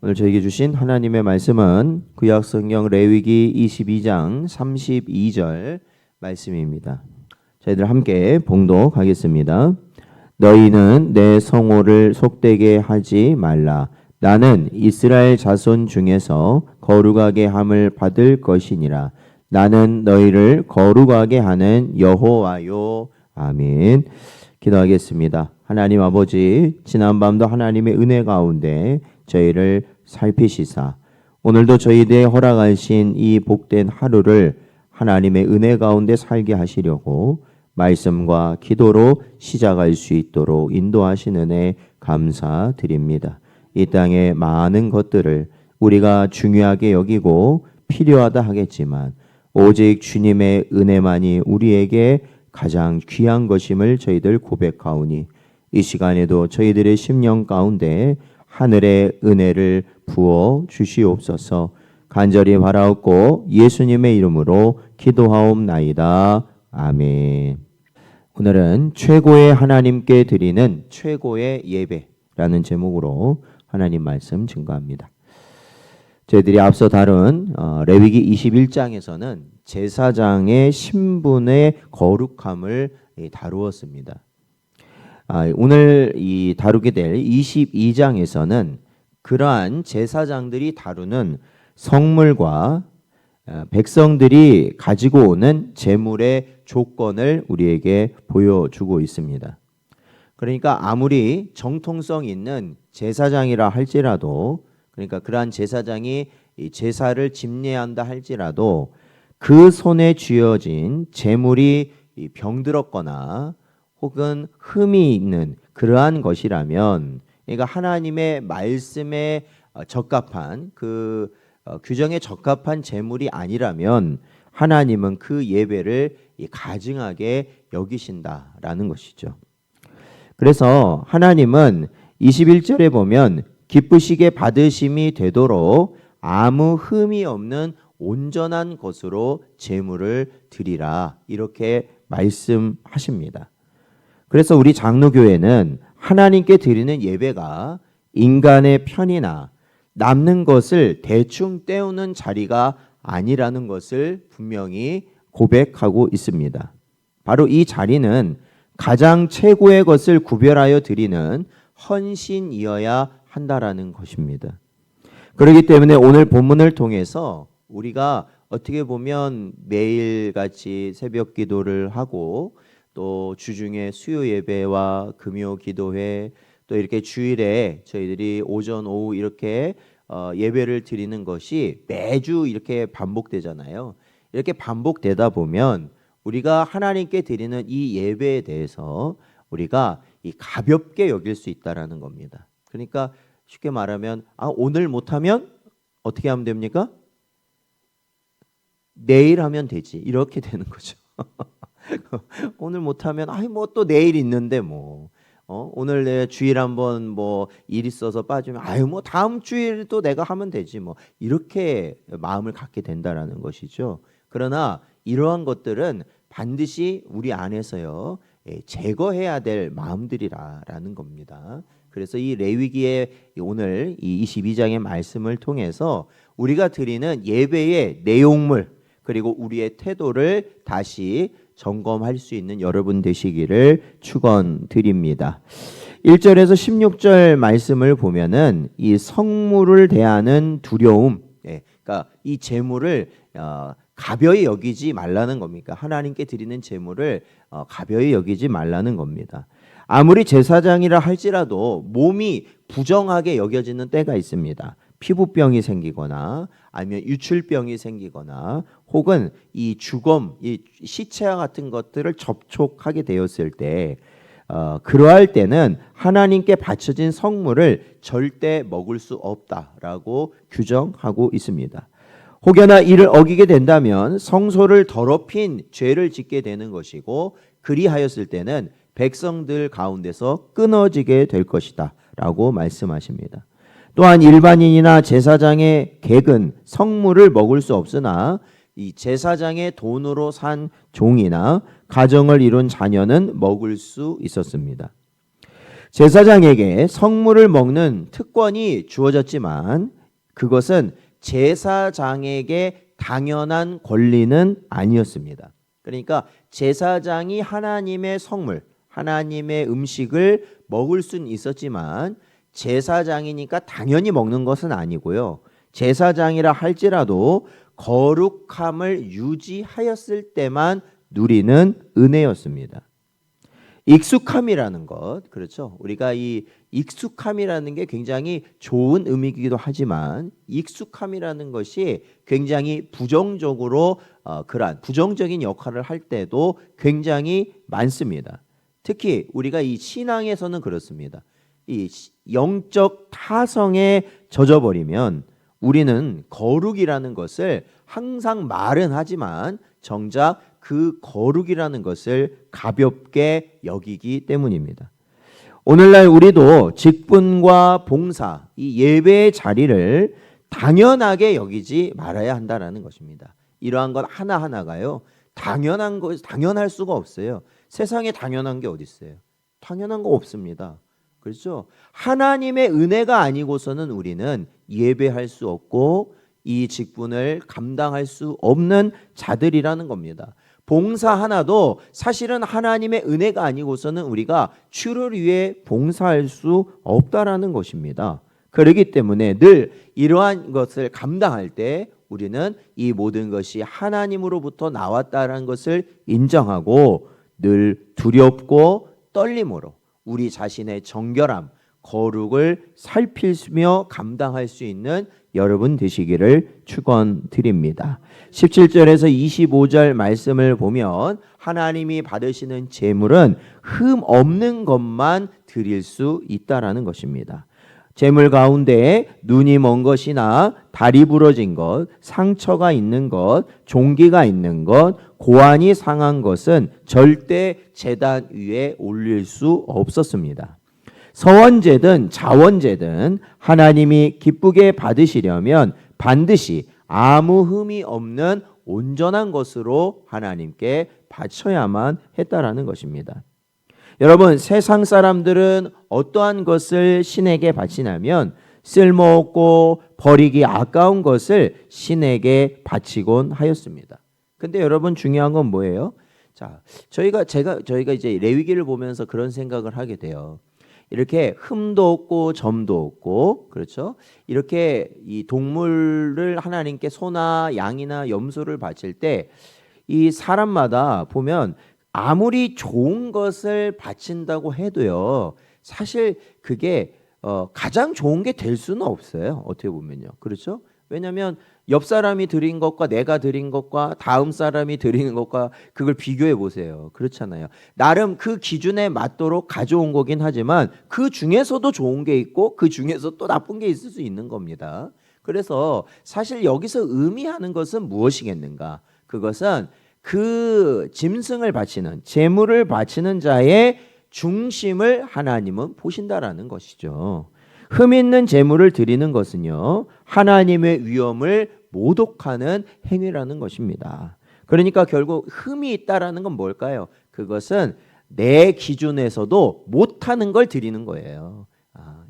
오늘 저에게 주신 하나님의 말씀은 구약성경 레위기 22장 32절 말씀입니다. 저희들 함께 봉독하겠습니다. 너희는 내 성호를 속되게 하지 말라. 나는 이스라엘 자손 중에서 거룩하게 함을 받을 것이니라. 나는 너희를 거룩하게 하는 여호와요. 아멘. 기도하겠습니다. 하나님 아버지, 지난밤도 하나님의 은혜 가운데 저희를 살피시사 오늘도 저희들의 허락하신 이 복된 하루를 하나님의 은혜 가운데 살게 하시려고 말씀과 기도로 시작할 수 있도록 인도하신 은혜 감사드립니다. 이 땅의 많은 것들을 우리가 중요하게 여기고 필요하다 하겠지만 오직 주님의 은혜만이 우리에게 가장 귀한 것임을 저희들 고백하오니 이 시간에도 저희들의 심령 가운데 하늘의 은혜를 부어 주시옵소서. 간절히 바라옵고 예수님의 이름으로 기도하옵나이다. 아멘. 오늘은 최고의 하나님께 드리는 최고의 예배라는 제목으로 하나님 말씀 증거합니다. 저희들이 앞서 다룬 레위기 21장에서는 제사장의 신분의 거룩함을 다루었습니다. 오늘 다루게 될 22장에서는 그러한 제사장들이 다루는 성물과 백성들이 가지고 오는 제물의 조건을 우리에게 보여주고 있습니다. 그러니까 아무리 정통성 있는 제사장이라 할지라도, 그러니까 그러한 제사장이 제사를 집례한다 할지라도 그 손에 쥐어진 제물이 병들었거나 혹은 흠이 있는 그러한 것이라면, 그러니까 하나님의 말씀에 적합한 그 규정에 적합한 제물이 아니라면 하나님은 그 예배를 가증하게 여기신다라는 것이죠. 그래서 하나님은 21절에 보면 기쁘시게 받으심이 되도록 아무 흠이 없는 온전한 것으로 제물을 드리라, 이렇게 말씀하십니다. 그래서 우리 장로교회는 하나님께 드리는 예배가 인간의 편이나 남는 것을 대충 때우는 자리가 아니라는 것을 분명히 고백하고 있습니다. 바로 이 자리는 가장 최고의 것을 구별하여 드리는 헌신이어야 한다라는 것입니다. 그렇기 때문에 오늘 본문을 통해서 우리가 어떻게 보면 매일같이 새벽 기도를 하고 또 주중에 수요 예배와 금요 기도회, 또 이렇게 주일에 저희들이 오전 오후 이렇게 예배를 드리는 것이 매주 이렇게 반복되잖아요. 이렇게 반복되다 보면 우리가 하나님께 드리는 이 예배에 대해서 우리가 이 가볍게 여길 수 있다라는 겁니다. 그러니까 쉽게 말하면 오늘 못하면 어떻게 하면 됩니까? 내일 하면 되지, 이렇게 되는 거죠. 오늘 못하면 뭐 또 내일 있는데 오늘 내 주일 한번 뭐 일 있어서 빠지면 뭐 다음 주일 또 내가 하면 되지, 이렇게 마음을 갖게 된다라는 것이죠. 그러나 이러한 것들은 반드시 우리 안에서요 제거해야 될 마음들이라는 겁니다. 그래서 이 레위기의 오늘 이 22장의 말씀을 통해서 우리가 드리는 예배의 내용물 그리고 우리의 태도를 다시 점검할 수 있는 여러분 되시기를 축원드립니다. 1절에서 16절 말씀을 보면은 이 성물을 대하는 두려움, 그러니까 이 제물을 가벼이 여기지 말라는 겁니까? 하나님께 드리는 제물을 가벼이 여기지 말라는 겁니다. 아무리 제사장이라 할지라도 몸이 부정하게 여겨지는 때가 있습니다. 피부병이 생기거나 아니면 유출병이 생기거나 혹은 이 주검, 이 시체와 같은 것들을 접촉하게 되었을 때 그러할 때는 하나님께 바쳐진 성물을 절대 먹을 수 없다라고 규정하고 있습니다. 혹여나 이를 어기게 된다면 성소를 더럽힌 죄를 짓게 되는 것이고 그리하였을 때는 백성들 가운데서 끊어지게 될 것이다 라고 말씀하십니다. 또한 일반인이나 제사장의 객은 성물을 먹을 수 없으나 이 제사장의 돈으로 산 종이나 가정을 이룬 자녀는 먹을 수 있었습니다. 제사장에게 성물을 먹는 특권이 주어졌지만 그것은 제사장에게 당연한 권리는 아니었습니다. 그러니까 제사장이 하나님의 성물, 하나님의 음식을 먹을 수는 있었지만 제사장이니까 당연히 먹는 것은 아니고요. 제사장이라 할지라도 거룩함을 유지하였을 때만 누리는 은혜였습니다. 익숙함이라는 것, 그렇죠? 우리가 이 익숙함이라는 게 굉장히 좋은 의미이기도 하지만 익숙함이라는 것이 굉장히 부정적으로 그러한 부정적인 역할을 할 때도 굉장히 많습니다. 특히 우리가 이 신앙에서는 그렇습니다. 이 영적 타성에 젖어버리면 우리는 거룩이라는 것을 항상 말은 하지만 정작 그 거룩이라는 것을 가볍게 여기기 때문입니다. 오늘날 우리도 직분과 봉사, 이 예배의 자리를 당연하게 여기지 말아야 한다는 것입니다. 이러한 것 하나하나가요, 당연할 수가 없어요. 세상에 당연한 게 어디 있어요? 당연한 거 없습니다. 그렇죠? 하나님의 은혜가 아니고서는 우리는 예배할 수 없고 이 직분을 감당할 수 없는 자들이라는 겁니다. 봉사 하나도 사실은 하나님의 은혜가 아니고서는 우리가 주를 위해 봉사할 수 없다라는 것입니다. 그렇기 때문에 늘 이러한 것을 감당할 때 우리는 이 모든 것이 하나님으로부터 나왔다라는 것을 인정하고 늘 두렵고 떨림으로 우리 자신의 정결함, 거룩을 살피며 감당할 수 있는 여러분 되시기를 축원드립니다. 17절에서 25절 말씀을 보면 하나님이 받으시는 제물은 흠 없는 것만 드릴 수 있다라는 것입니다. 제물 가운데 눈이 먼 것이나 다리 부러진 것, 상처가 있는 것, 종기가 있는 것, 고안이 상한 것은 절대 제단 위에 올릴 수 없었습니다. 서원제든 자원제든 하나님이 기쁘게 받으시려면 반드시 아무 흠이 없는 온전한 것으로 하나님께 바쳐야만 했다라는 것입니다. 여러분, 세상 사람들은 어떠한 것을 신에게 바치냐면 쓸모없고 버리기 아까운 것을 신에게 바치곤 하였습니다. 근데 여러분, 중요한 건 뭐예요? 자, 저희가 이제 레위기를 보면서 그런 생각을 하게 돼요. 이렇게 흠도 없고 점도 없고, 그렇죠? 이렇게 이 동물을 하나님께 소나 양이나 염소를 바칠 때 이 사람마다 보면 아무리 좋은 것을 바친다고 해도요, 사실 그게 가장 좋은 게 될 수는 없어요. 어떻게 보면요, 그렇죠? 왜냐하면 옆 사람이 드린 것과 내가 드린 것과 다음 사람이 드리는 것과 그걸 비교해 보세요. 그렇잖아요. 나름 그 기준에 맞도록 가져온 거긴 하지만 그 중에서도 좋은 게 있고 그 중에서 또 나쁜 게 있을 수 있는 겁니다. 그래서 사실 여기서 의미하는 것은 무엇이겠는가? 그것은 그 짐승을 바치는, 제물을 바치는 자의 중심을 하나님은 보신다라는 것이죠. 흠 있는 제물을 드리는 것은요, 하나님의 위엄을 모독하는 행위라는 것입니다. 그러니까 결국 흠이 있다라는 건 뭘까요? 그것은 내 기준에서도 못하는 걸 드리는 거예요.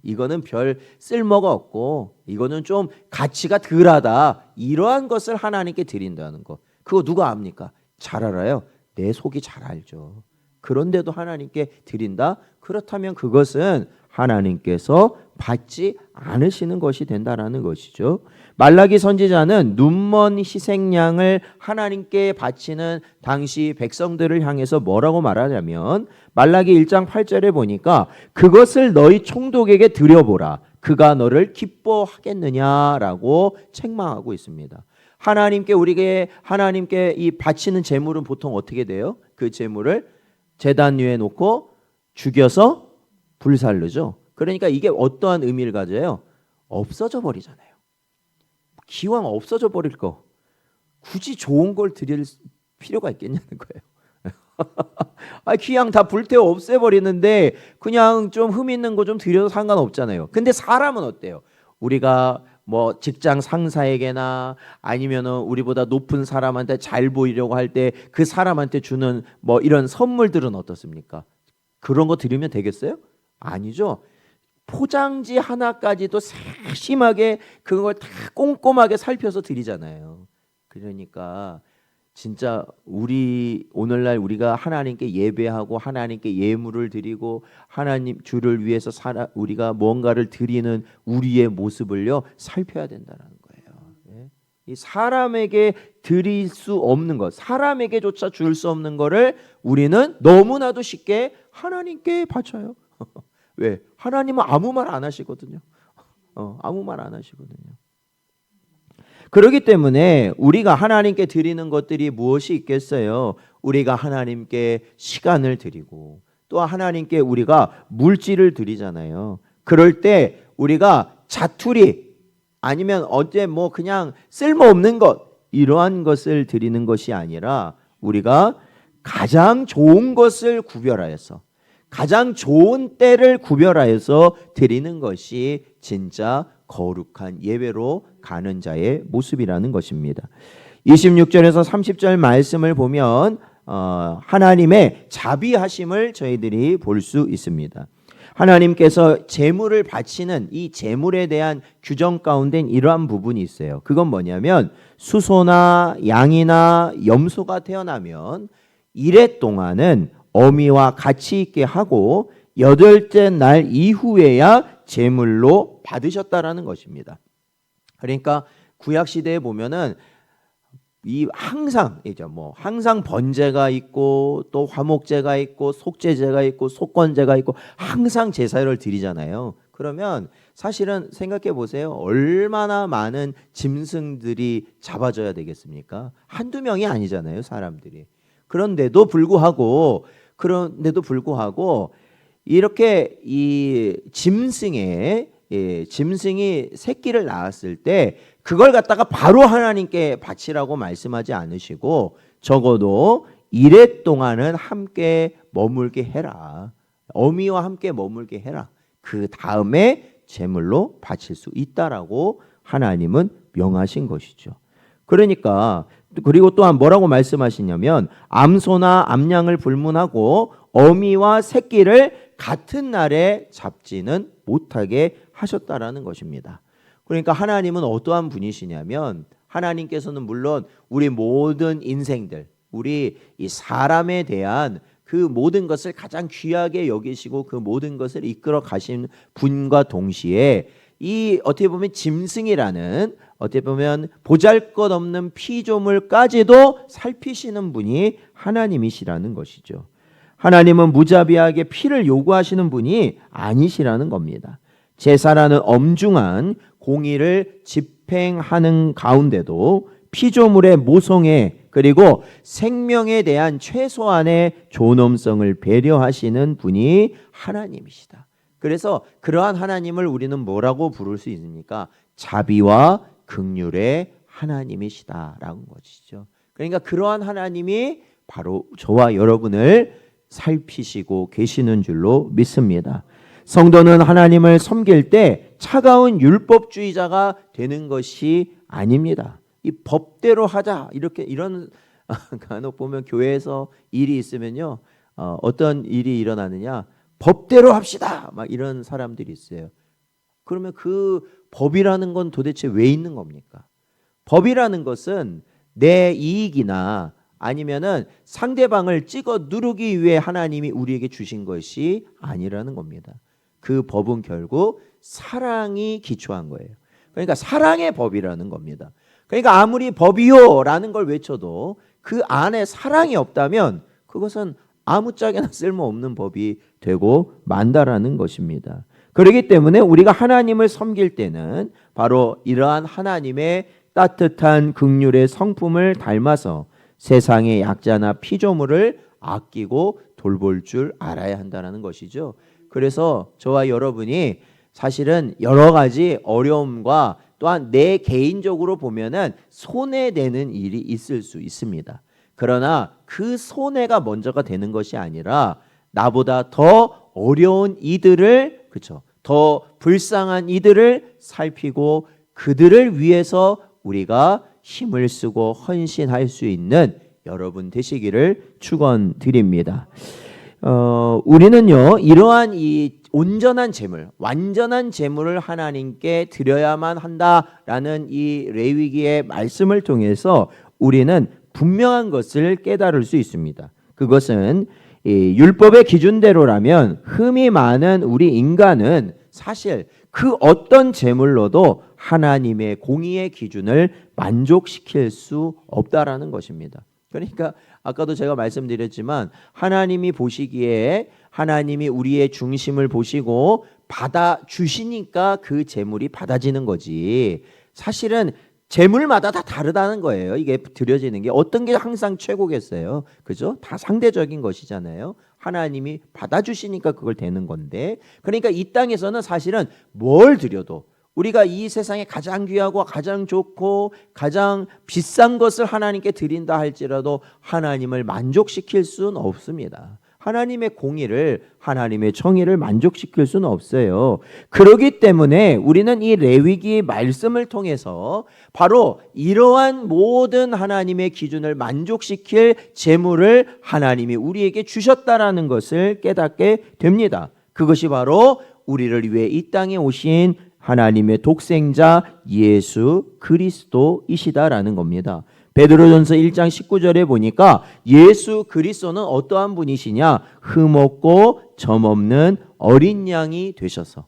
이거는 별 쓸모가 없고 이거는 좀 가치가 덜하다, 이러한 것을 하나님께 드린다는 것. 그거 누가 압니까? 잘 알아요. 내 속이 잘 알죠. 그런데도 하나님께 드린다? 그렇다면 그것은 하나님께서 받지 않으시는 것이 된다라는 것이죠. 말라기 선지자는 눈먼 희생양을 하나님께 바치는 당시 백성들을 향해서 뭐라고 말하냐면 말라기 1장 8절에 보니까 그것을 너희 총독에게 드려보라. 그가 너를 기뻐하겠느냐라고 책망하고 있습니다. 하나님께 이 바치는 제물은 보통 어떻게 돼요? 그 제물을 제단 위에 놓고 죽여서 불살르죠. 그러니까 이게 어떠한 의미를 가져요? 없어져 버리잖아요. 기왕 없어져 버릴 거 굳이 좋은 걸 드릴 필요가 있겠냐는 거예요. 그냥 다 불태워 없애버리는데 그냥 좀 흠 있는 거 좀 드려도 상관없잖아요. 근데 사람은 어때요? 우리가 뭐 직장 상사에게나 아니면은 우리보다 높은 사람한테 잘 보이려고 할 때 그 사람한테 주는 뭐 이런 선물들은 어떻습니까? 그런 거 드리면 되겠어요? 아니죠. 포장지 하나까지도 세심하게 그걸 다 꼼꼼하게 살펴서 드리잖아요. 그러니까 진짜 우리 오늘날 우리가 하나님께 예배하고 하나님께 예물을 드리고 하나님 주를 위해서 우리가 뭔가를 드리는 우리의 모습을요 살펴야 된다는 거예요. 이 사람에게 드릴 수 없는 것, 사람에게조차 줄 수 없는 거를 우리는 너무나도 쉽게 하나님께 바쳐요. 왜? 하나님은 아무 말 안 하시거든요. 아무 말 안 하시거든요. 그렇기 때문에 우리가 하나님께 드리는 것들이 무엇이 있겠어요? 우리가 하나님께 시간을 드리고 또 하나님께 우리가 물질을 드리잖아요. 그럴 때 우리가 자투리 아니면 어째 뭐 그냥 쓸모없는 것 이러한 것을 드리는 것이 아니라 우리가 가장 좋은 것을 구별하여서 가장 좋은 때를 구별하여서 드리는 것이 진짜 거룩한 예배로 가는 자의 모습이라는 것입니다. 26절에서 30절 말씀을 보면 하나님의 자비하심을 저희들이 볼 수 있습니다. 하나님께서 제물을 바치는 이 제물에 대한 규정 가운데 이러한 부분이 있어요. 그건 뭐냐면 수소나 양이나 염소가 태어나면 이래 동안은 어미와 같이 있게 하고 8째 날 이후에야 제물로 받으셨다라는 것입니다. 그러니까 구약 시대에 보면은 이 항상 번제가 있고 또 화목제가 있고 속죄제가 있고 속건제가 있고 항상 제사를 드리잖아요. 그러면 사실은 생각해 보세요. 얼마나 많은 짐승들이 잡아져야 되겠습니까? 한두 명이 아니잖아요, 사람들이. 그런데도 불구하고 이렇게 이 짐승이 새끼를 낳았을 때 그걸 갖다가 바로 하나님께 바치라고 말씀하지 않으시고 적어도 이래 동안은 함께 머물게 해라. 어미와 함께 머물게 해라. 그 다음에 제물로 바칠 수 있다라고 하나님은 명하신 것이죠. 그러니까 그리고 또한 뭐라고 말씀하시냐면 암소나 암양을 불문하고 어미와 새끼를 같은 날에 잡지는 못하게 하셨다라는 것입니다. 그러니까 하나님은 어떠한 분이시냐면 하나님께서는 물론 우리 모든 인생들, 우리 이 사람에 대한 그 모든 것을 가장 귀하게 여기시고 그 모든 것을 이끌어 가신 분과 동시에 이 어떻게 보면 짐승이라는 어떻게 보면 보잘것없는 피조물까지도 살피시는 분이 하나님이시라는 것이죠. 하나님은 무자비하게 피를 요구하시는 분이 아니시라는 겁니다. 제사라는 엄중한 공의를 집행하는 가운데도 피조물의 모성애 그리고 생명에 대한 최소한의 존엄성을 배려하시는 분이 하나님이시다. 그래서 그러한 하나님을 우리는 뭐라고 부를 수 있습니까? 자비와 긍휼의 하나님이시다라는 것이죠. 그러니까 그러한 하나님이 바로 저와 여러분을 살피시고 계시는 줄로 믿습니다. 성도는 하나님을 섬길 때 차가운 율법주의자가 되는 것이 아닙니다. 이 법대로 하자 이런 간혹 보면 교회에서 일이 있으면요 어떤 일이 일어나느냐 법대로 합시다 막 이런 사람들이 있어요. 그러면 그 법이라는 건 도대체 왜 있는 겁니까? 법이라는 것은 내 이익이나 아니면은 상대방을 찍어 누르기 위해 하나님이 우리에게 주신 것이 아니라는 겁니다. 그 법은 결국 사랑이 기초한 거예요. 그러니까 사랑의 법이라는 겁니다. 그러니까 아무리 법이요라는 걸 외쳐도 그 안에 사랑이 없다면 그것은 아무짝에나 쓸모없는 법이 되고 만다라는 것입니다. 그렇기 때문에 우리가 하나님을 섬길 때는 바로 이러한 하나님의 따뜻한 긍휼의 성품을 닮아서 세상의 약자나 피조물을 아끼고 돌볼 줄 알아야 한다는 것이죠. 그래서 저와 여러분이 사실은 여러 가지 어려움과 또한 내 개인적으로 보면은 손해되는 일이 있을 수 있습니다. 그러나 그 손해가 먼저가 되는 것이 아니라 나보다 더 어려운 이들을 더 불쌍한 이들을 살피고 그들을 위해서 우리가 힘을 쓰고 헌신할 수 있는 여러분 되시기를 축원드립니다. 우리는요 이러한 이 온전한 제물, 완전한 제물을 하나님께 드려야만 한다라는 이 레위기의 말씀을 통해서 우리는 분명한 것을 깨달을 수 있습니다. 그것은 이 율법의 기준대로라면 흠이 많은 우리 인간은 사실 그 어떤 제물로도 하나님의 공의의 기준을 만족시킬 수 없다라는 것입니다. 그러니까 아까도 제가 말씀드렸지만 하나님이 보시기에 하나님이 우리의 중심을 보시고 받아주시니까 그 제물이 받아지는 거지, 사실은 제물마다 다 다르다는 거예요. 이게 드려지는 게 어떤 게 항상 최고겠어요? 그죠? 다 상대적인 것이잖아요. 하나님이 받아주시니까 그걸 되는 건데, 그러니까 이 땅에서는 사실은 뭘 드려도 우리가 이 세상에 가장 귀하고 가장 좋고 가장 비싼 것을 하나님께 드린다 할지라도 하나님을 만족시킬 수는 없습니다. 하나님의 공의를, 하나님의 정의를 만족시킬 수는 없어요. 그렇기 때문에 우리는 이 레위기 말씀을 통해서 바로 이러한 모든 하나님의 기준을 만족시킬 제물을 하나님이 우리에게 주셨다라는 것을 깨닫게 됩니다. 그것이 바로 우리를 위해 이 땅에 오신 하나님의 독생자 예수 그리스도이시다라는 겁니다. 베드로전서 1장 19절에 보니까 예수 그리스도는 어떠한 분이시냐? 흠없고 점없는 어린 양이 되셔서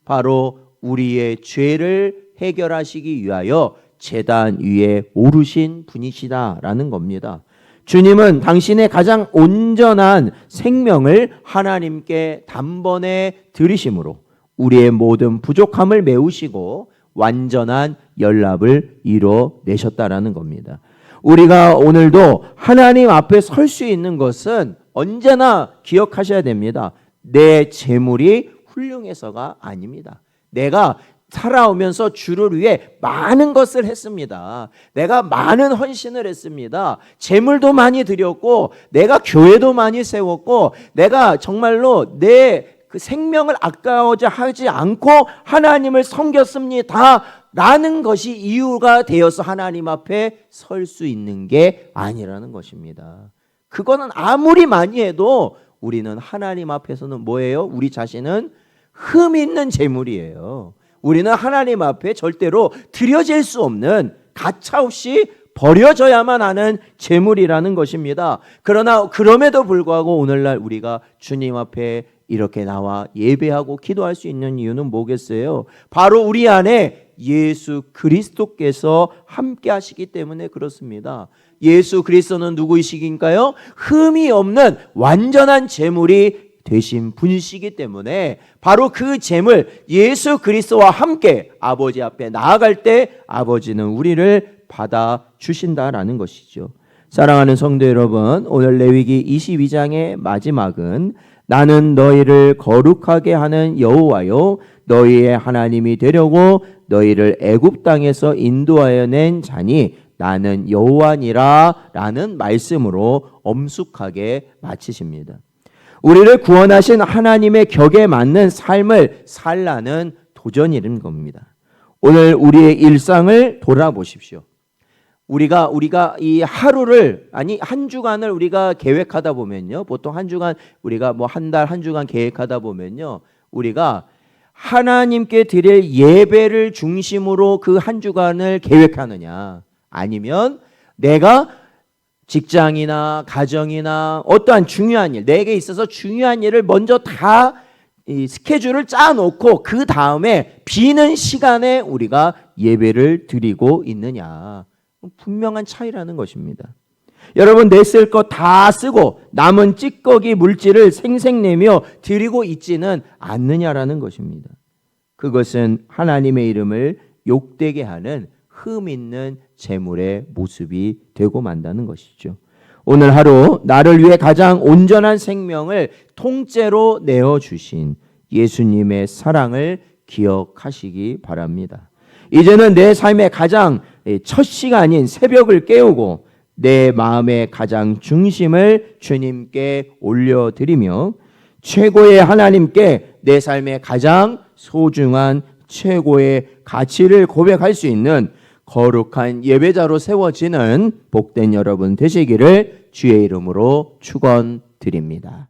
바로 우리의 죄를 해결하시기 위하여 제단 위에 오르신 분이시다라는 겁니다. 주님은 당신의 가장 온전한 생명을 하나님께 단번에 드리심으로 우리의 모든 부족함을 메우시고 완전한 연합을 이뤄내셨다라는 겁니다. 우리가 오늘도 하나님 앞에 설 수 있는 것은 언제나 기억하셔야 됩니다. 내 재물이 훌륭해서가 아닙니다. 내가 살아오면서 주를 위해 많은 것을 했습니다. 내가 많은 헌신을 했습니다. 재물도 많이 드렸고 내가 교회도 많이 세웠고 내가 정말로 내 그 생명을 아까워지 하지 않고 하나님을 섬겼습니다 라는 것이 이유가 되어서 하나님 앞에 설 수 있는 게 아니라는 것입니다. 그거는 아무리 많이 해도 우리는 하나님 앞에서는 뭐예요? 우리 자신은 흠 있는 재물이에요. 우리는 하나님 앞에 절대로 드려질 수 없는, 가차없이 버려져야만 하는 재물이라는 것입니다. 그러나 그럼에도 불구하고 오늘날 우리가 주님 앞에 이렇게 나와 예배하고 기도할 수 있는 이유는 뭐겠어요? 바로 우리 안에 예수 그리스도께서 함께 하시기 때문에 그렇습니다. 예수 그리스도는 누구이시긴가요? 흠이 없는 완전한 제물이 되신 분이시기 때문에 바로 그 제물 예수 그리스도와 함께 아버지 앞에 나아갈 때 아버지는 우리를 받아주신다라는 것이죠. 사랑하는 성도 여러분, 오늘 레위기 22장의 마지막은 나는 너희를 거룩하게 하는 여호와요 너희의 하나님이 되려고 너희를 애굽 땅에서 인도하여 낸 자니 나는 여호와니라 라는 말씀으로 엄숙하게 마치십니다. 우리를 구원하신 하나님의 격에 맞는 삶을 살라는 도전이라는 겁니다. 오늘 우리의 일상을 돌아보십시오. 우리가 이 하루를, 아니 한 주간을 우리가 계획하다 보면요, 보통 한 주간 우리가 뭐 한 달 한 주간 계획하다 보면요, 우리가 하나님께 드릴 예배를 중심으로 그 한 주간을 계획하느냐, 아니면 내가 직장이나 가정이나 어떠한 중요한 일, 내게 있어서 중요한 일을 먼저 다 이 스케줄을 짜놓고 그 다음에 비는 시간에 우리가 예배를 드리고 있느냐, 분명한 차이라는 것입니다. 여러분, 내 쓸 것 다 쓰고 남은 찌꺼기 물질을 생색내며 드리고 있지는 않느냐라는 것입니다. 그것은 하나님의 이름을 욕되게 하는 흠 있는 재물의 모습이 되고 만다는 것이죠. 오늘 하루 나를 위해 가장 온전한 생명을 통째로 내어주신 예수님의 사랑을 기억하시기 바랍니다. 이제는 내 삶의 가장 첫 시간인 새벽을 깨우고 내 마음의 가장 중심을 주님께 올려드리며 최고의 하나님께 내 삶의 가장 소중한 최고의 가치를 고백할 수 있는 거룩한 예배자로 세워지는 복된 여러분 되시기를 주의 이름으로 축원드립니다.